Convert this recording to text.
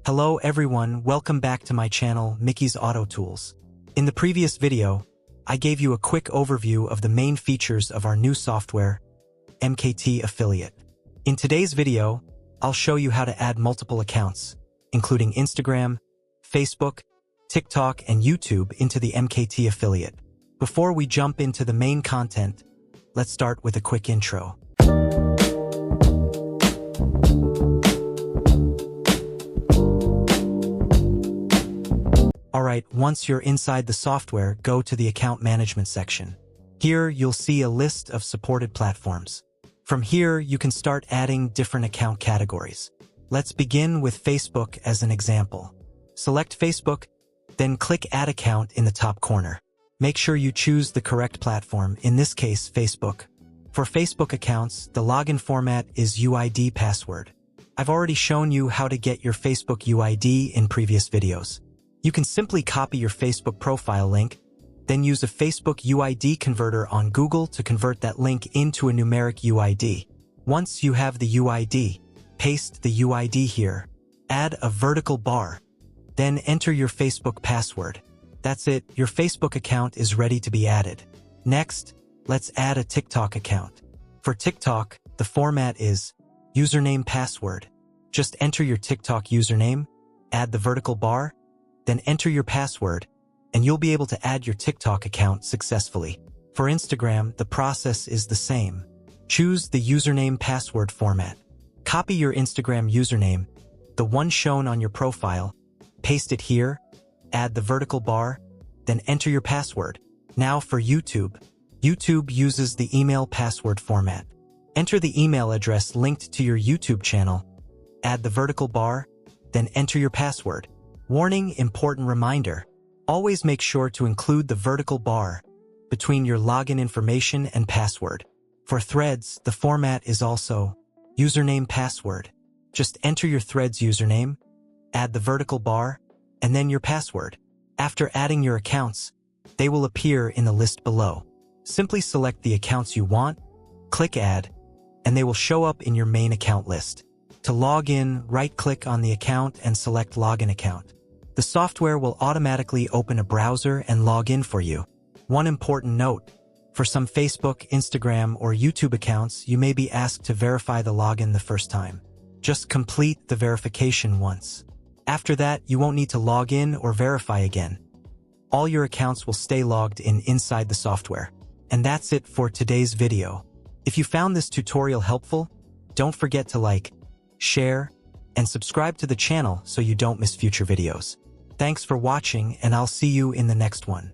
Hello everyone, welcome back to my channel, Mikis Auto Tools. In the previous video, I gave you a quick overview of the main features of our new software, MKT Affiliate. In today's video, I'll show you how to add multiple accounts, including Instagram, Facebook, TikTok, and YouTube into the MKT Affiliate. Before we jump into the main content, let's start with a quick intro. Alright, once you're inside the software, go to the account management section. Here, you'll see a list of supported platforms. From here, you can start adding different account categories. Let's begin with Facebook as an example. Select Facebook, then click Add Account in the top corner. Make sure you choose the correct platform, in this case, Facebook. For Facebook accounts, the login format is UID password. I've already shown you how to get your Facebook UID in previous videos. You can simply copy your Facebook profile link, then use a Facebook UID converter on Google to convert that link into a numeric UID. Once you have the UID, paste the UID here. Add a vertical bar. Then enter your Facebook password. That's it, your Facebook account is ready to be added. Next, let's add a TikTok account. For TikTok, the format is username password. Just enter your TikTok username, add the vertical bar, then enter your password, and you'll be able to add your TikTok account successfully. For Instagram, the process is the same. Choose the username password format. Copy your Instagram username, the one shown on your profile, paste it here, add the vertical bar, then enter your password. Now for YouTube. YouTube uses the email password format. Enter the email address linked to your YouTube channel, add the vertical bar, then enter your password. Warning, important reminder. Always make sure to include the vertical bar between your login information and password. For Threads, the format is also username password. Just enter your Threads username, add the vertical bar, and then your password. After adding your accounts, they will appear in the list below. Simply select the accounts you want, click Add, and they will show up in your main account list. To log in, right-click on the account and select Login Account. The software will automatically open a browser and log in for you. One important note, for some Facebook, Instagram, or YouTube accounts, you may be asked to verify the login the first time. Just complete the verification once. After that, you won't need to log in or verify again. All your accounts will stay logged in inside the software. And that's it for today's video. If you found this tutorial helpful, don't forget to like, share, and subscribe to the channel so you don't miss future videos. Thanks for watching, and I'll see you in the next one.